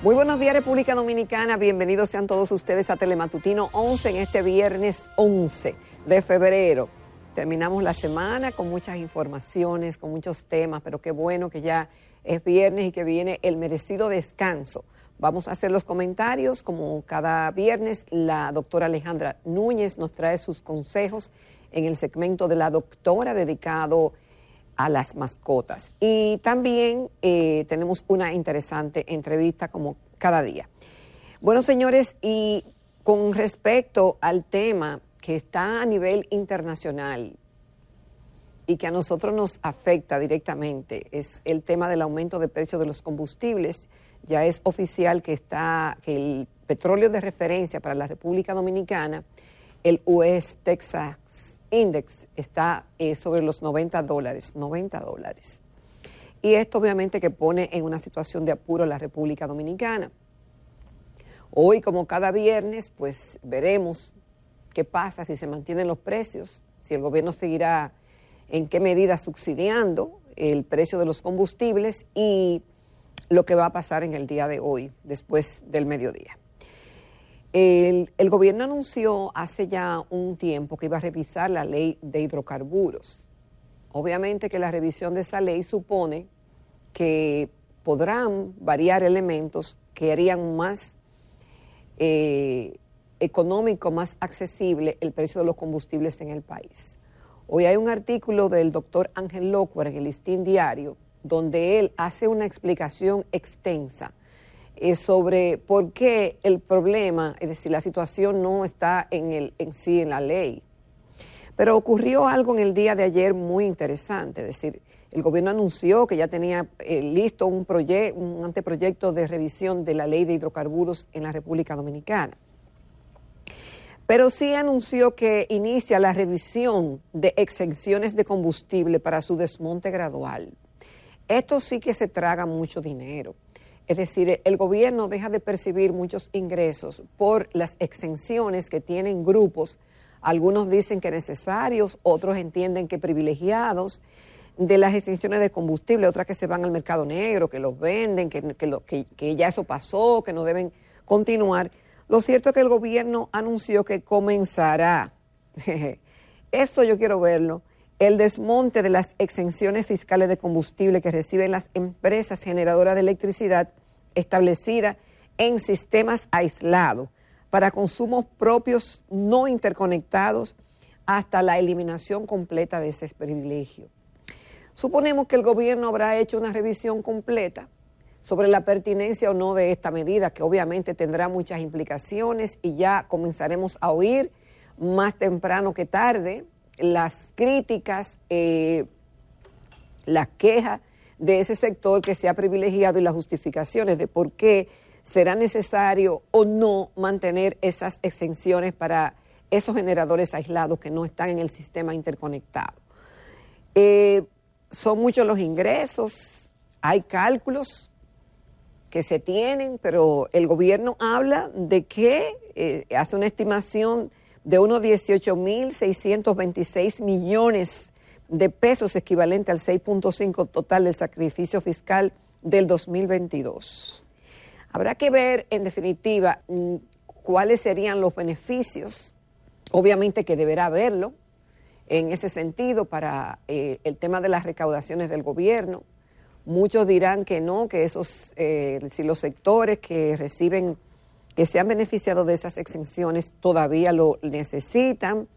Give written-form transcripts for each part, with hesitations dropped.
Muy buenos días, República Dominicana. Bienvenidos sean todos ustedes a Telematutino 11 en este viernes 11 de febrero. Terminamos la semana con muchas informaciones, con muchos temas, pero qué bueno que ya es viernes y que viene el merecido descanso. Vamos a hacer los comentarios. Como cada viernes, la doctora Alejandra Núñez nos trae sus consejos en el segmento de la doctora dedicado a las mascotas. Y también tenemos una interesante entrevista como cada día. Bueno, señores, y con respecto al tema que está a nivel internacional y que a nosotros nos afecta directamente, es el tema del aumento de precios de los combustibles. Ya es oficial que el petróleo de referencia para la República Dominicana, el US Texas Index, está sobre los $90. Y esto obviamente que pone en una situación de apuro a la República Dominicana. Hoy, como cada viernes, pues veremos qué pasa, si se mantienen los precios, si el gobierno seguirá en qué medida subsidiando el precio de los combustibles y lo que va a pasar en el día de hoy, después del mediodía. El gobierno anunció hace ya un tiempo que iba a revisar la ley de hidrocarburos. Obviamente que la revisión de esa ley supone que podrán variar elementos que harían más económico, más accesible el precio de los combustibles en el país. Hoy hay un artículo del doctor Ángel Locuar en el Listín Diario, donde él hace una explicación extensa sobre por qué el problema, es decir, la situación no está en la ley. Pero ocurrió algo en el día de ayer muy interesante, es decir, el gobierno anunció que ya tenía listo un anteproyecto de revisión de la ley de hidrocarburos en la República Dominicana. Pero sí anunció que inicia la revisión de exenciones de combustible para su desmonte gradual. Esto sí que se traga mucho dinero. Es decir, el gobierno deja de percibir muchos ingresos por las exenciones que tienen grupos. Algunos dicen que necesarios, otros entienden que privilegiados de las exenciones de combustible, otras que se van al mercado negro, que los venden, que ya eso pasó, que no deben continuar. Lo cierto es que el gobierno anunció que comenzará, esto yo quiero verlo, el desmonte de las exenciones fiscales de combustible que reciben las empresas generadoras de electricidad establecidas en sistemas aislados para consumos propios no interconectados hasta la eliminación completa de ese privilegio. Suponemos que el gobierno habrá hecho una revisión completa sobre la pertinencia o no de esta medida, que obviamente tendrá muchas implicaciones y ya comenzaremos a oír más temprano que tarde las críticas, las quejas de ese sector que se ha privilegiado y las justificaciones de por qué será necesario o no mantener esas exenciones para esos generadores aislados que no están en el sistema interconectado. Son muchos los ingresos, hay cálculos que se tienen, pero el gobierno habla de que hace una estimación de unos 18.626 millones de pesos, equivalente al 6.5 total del sacrificio fiscal del 2022. Habrá que ver, en definitiva, cuáles serían los beneficios, obviamente que deberá haberlo, en ese sentido, para el tema de las recaudaciones del gobierno. Muchos dirán que no, que si los sectores que reciben, que se han beneficiado de esas exenciones todavía lo necesitan.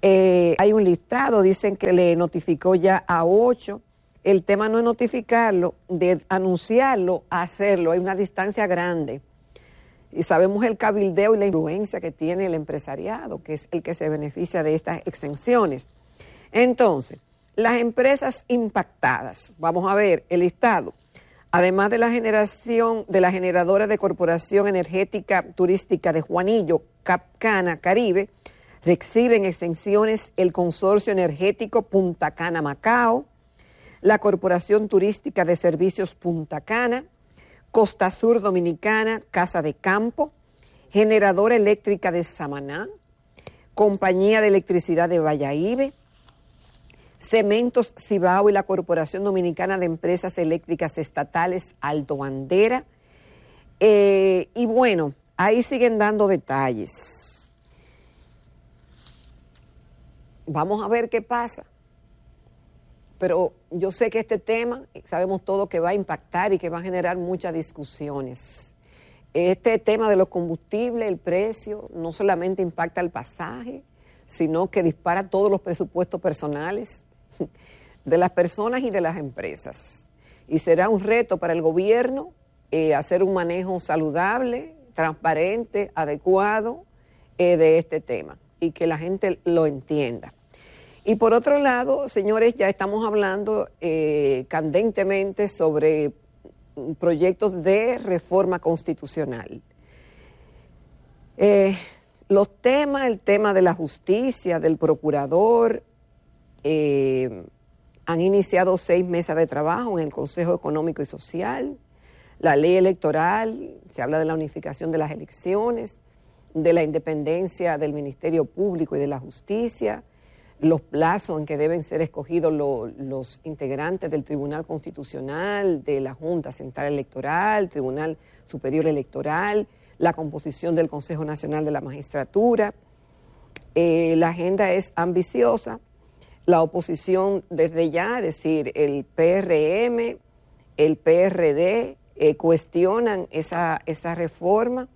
Hay un listado, dicen que le notificó ya a 8. El tema no es notificarlo, de anunciarlo a hacerlo. Hay una distancia grande. Y sabemos el cabildeo y la influencia que tiene el empresariado, que es el que se beneficia de estas exenciones. Entonces, las empresas impactadas, vamos a ver el listado. Además de la generadora de Corporación Energética Turística de Juanillo, Capcana Caribe, reciben exenciones el Consorcio Energético Punta Cana Macao, la Corporación Turística de Servicios Punta Cana, Costa Sur Dominicana, Casa de Campo, Generadora Eléctrica de Samaná, Compañía de Electricidad de Valladolid, Cementos Cibao y la Corporación Dominicana de Empresas Eléctricas Estatales Alto Bandera, Y bueno, ahí siguen dando detalles. Vamos a ver qué pasa. Pero yo sé que este tema, sabemos todo que va a impactar y que va a generar muchas discusiones. Este tema de los combustibles, el precio, no solamente impacta el pasaje, sino que dispara todos los presupuestos personales de las personas y de las empresas. Y será un reto para el gobierno hacer un manejo saludable, transparente, adecuado de este tema y que la gente lo entienda. Y por otro lado, señores, ya estamos hablando candentemente sobre proyectos de reforma constitucional. Los temas, el tema de la justicia, del procurador, han iniciado 6 mesas de trabajo en el Consejo Económico y Social, la ley electoral, se habla de la unificación de las elecciones, de la independencia del Ministerio Público y de la Justicia, los plazos en que deben ser escogidos los integrantes del Tribunal Constitucional, de la Junta Central Electoral, Tribunal Superior Electoral, la composición del Consejo Nacional de la Magistratura. La agenda es ambiciosa. La oposición desde ya, es decir, el PRM, el PRD, cuestionan esa reforma,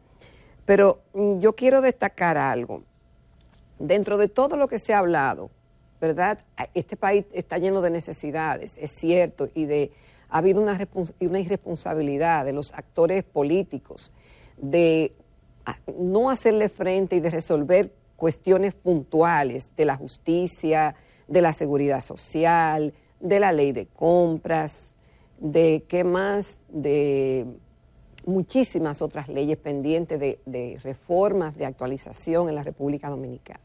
pero yo quiero destacar algo. Dentro de todo lo que se ha hablado, ¿verdad? Este país está lleno de necesidades, es cierto, ha habido una irresponsabilidad de los actores políticos de no hacerle frente y de resolver cuestiones puntuales de la justicia, de la seguridad social, de la ley de compras, de qué más, de muchísimas otras leyes pendientes de reformas, de actualización en la República Dominicana.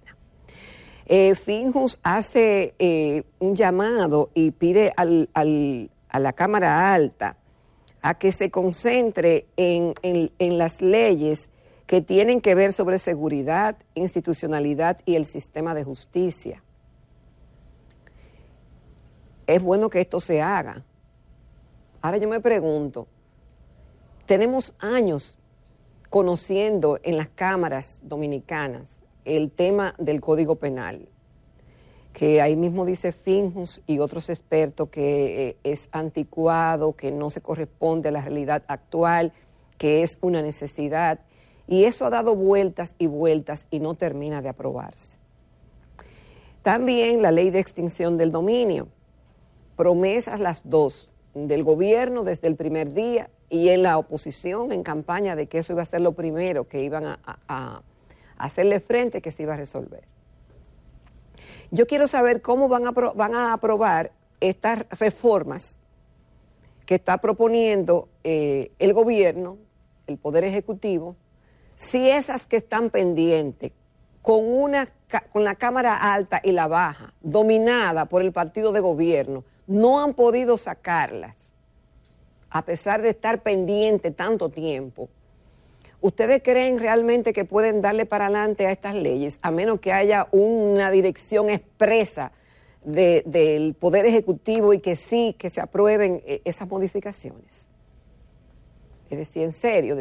Finjus hace un llamado y pide a la Cámara Alta a que se concentre en las leyes que tienen que ver sobre seguridad, institucionalidad y el sistema de justicia. Es bueno que esto se haga. Ahora yo me pregunto, tenemos años conociendo en las cámaras dominicanas el tema del Código Penal, que ahí mismo dice Finjus y otros expertos que es anticuado, que no se corresponde a la realidad actual, que es una necesidad, y eso ha dado vueltas y vueltas y no termina de aprobarse. También la ley de extinción del dominio, promesas las dos, del gobierno desde el primer día y en la oposición en campaña de que eso iba a ser lo primero que iban a hacerle frente, que se iba a resolver. Yo quiero saber cómo van a aprobar estas reformas que está proponiendo el gobierno, el Poder Ejecutivo, si esas que están pendientes con la Cámara Alta y la Baja, dominada por el partido de gobierno, no han podido sacarlas, a pesar de estar pendiente tanto tiempo. ¿Ustedes creen realmente que pueden darle para adelante a estas leyes, a menos que haya una dirección expresa del Poder Ejecutivo y que sí, que se aprueben esas modificaciones? Es decir, en serio,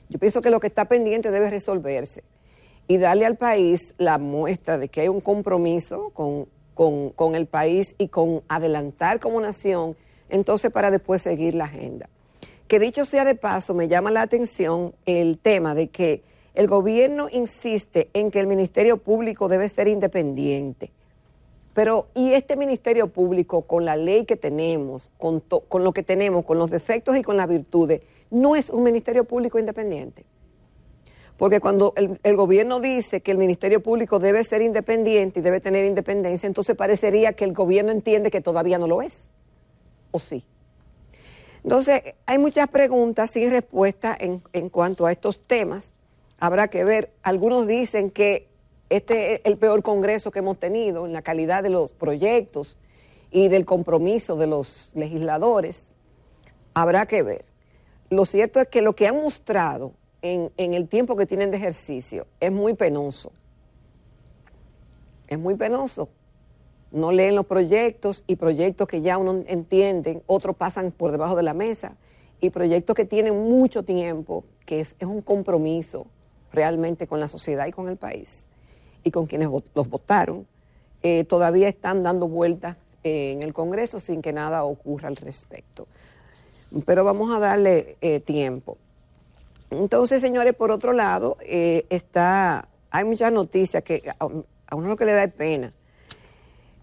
yo pienso que lo que está pendiente debe resolverse y darle al país la muestra de que hay un compromiso con el país y con adelantar como nación, entonces para después seguir la agenda. Que dicho sea de paso, me llama la atención el tema de que el gobierno insiste en que el Ministerio Público debe ser independiente. Pero, ¿y este Ministerio Público, con la ley que tenemos, con lo que tenemos, con los defectos y con las virtudes, no es un Ministerio Público independiente? Porque cuando el gobierno dice que el Ministerio Público debe ser independiente y debe tener independencia, entonces parecería que el gobierno entiende que todavía no lo es. ¿O sí? Entonces, hay muchas preguntas sin respuesta en cuanto a estos temas. Habrá que ver. Algunos dicen que este es el peor congreso que hemos tenido en la calidad de los proyectos y del compromiso de los legisladores. Habrá que ver. Lo cierto es que lo que han mostrado en el tiempo que tienen de ejercicio es muy penoso. Es muy penoso. No leen los proyectos y proyectos que ya uno entiende, otros pasan por debajo de la mesa y proyectos que tienen mucho tiempo, que es un compromiso realmente con la sociedad y con el país y con quienes los votaron, todavía están dando vueltas en el Congreso sin que nada ocurra al respecto. Pero vamos a darle tiempo. Entonces, señores, por otro lado, hay muchas noticias que a uno lo que le da es pena.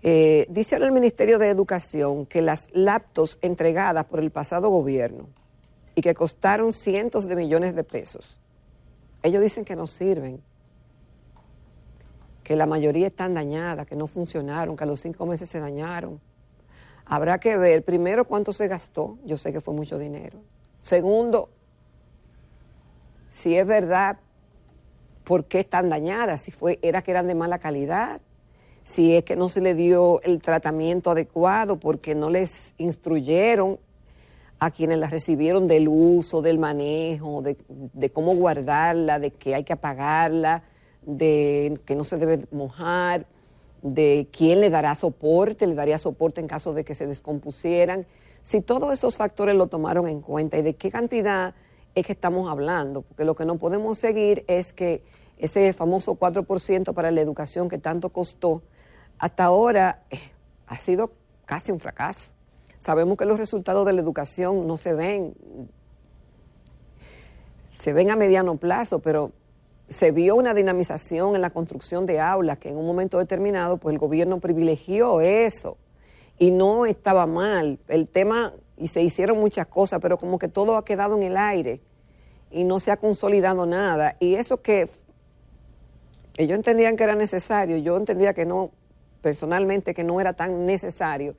Dice ahora el Ministerio de Educación que las laptops entregadas por el pasado gobierno y que costaron cientos de millones de pesos, ellos dicen que no sirven, que la mayoría están dañadas, que no funcionaron, que a los 5 meses se dañaron. Habrá que ver, primero, cuánto se gastó. Yo sé que fue mucho dinero. Segundo, si es verdad, ¿por qué están dañadas? Si era que eran de mala calidad, si es que no se le dio el tratamiento adecuado porque no les instruyeron a quienes las recibieron del uso, del manejo, de cómo guardarla, de que hay que apagarla, de que no se debe mojar, de quién le daría soporte en caso de que se descompusieran. Si todos esos factores lo tomaron en cuenta y de qué cantidad es que estamos hablando, porque lo que no podemos seguir es que ese famoso 4% para la educación que tanto costó, hasta ahora ha sido casi un fracaso. Sabemos que los resultados de la educación no se ven a mediano plazo, pero se vio una dinamización en la construcción de aulas que en un momento determinado pues el gobierno privilegió eso y no estaba mal el tema y se hicieron muchas cosas, pero como que todo ha quedado en el aire y no se ha consolidado nada. Y eso que ellos entendían que era necesario, yo entendía que no, personalmente que no era tan necesario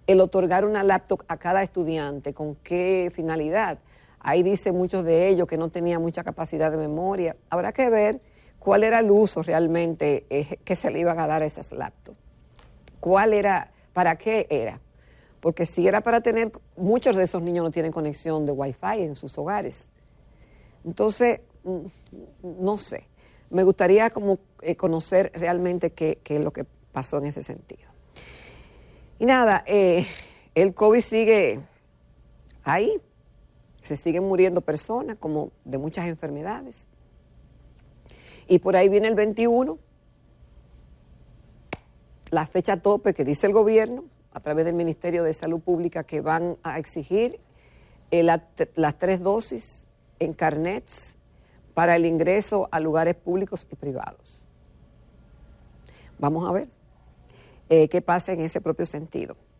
el otorgar una laptop a cada estudiante. ¿Con qué finalidad? Ahí dice muchos de ellos que no tenían mucha capacidad de memoria. Habrá que ver cuál era el uso realmente que se le iban a dar a esas laptops. ¿Cuál era? ¿Para qué era? Porque si era para tener, muchos de esos niños no tienen conexión de Wi-Fi en sus hogares. Entonces, no sé. Me gustaría como conocer realmente qué es lo que pasó en ese sentido. Y nada, el COVID sigue ahí. Se siguen muriendo personas como de muchas enfermedades. Y por ahí viene el 21, la fecha tope que dice el gobierno a través del Ministerio de Salud Pública que van a exigir las 3 dosis en carnets para el ingreso a lugares públicos y privados. Vamos a ver qué pasa en ese propio sentido.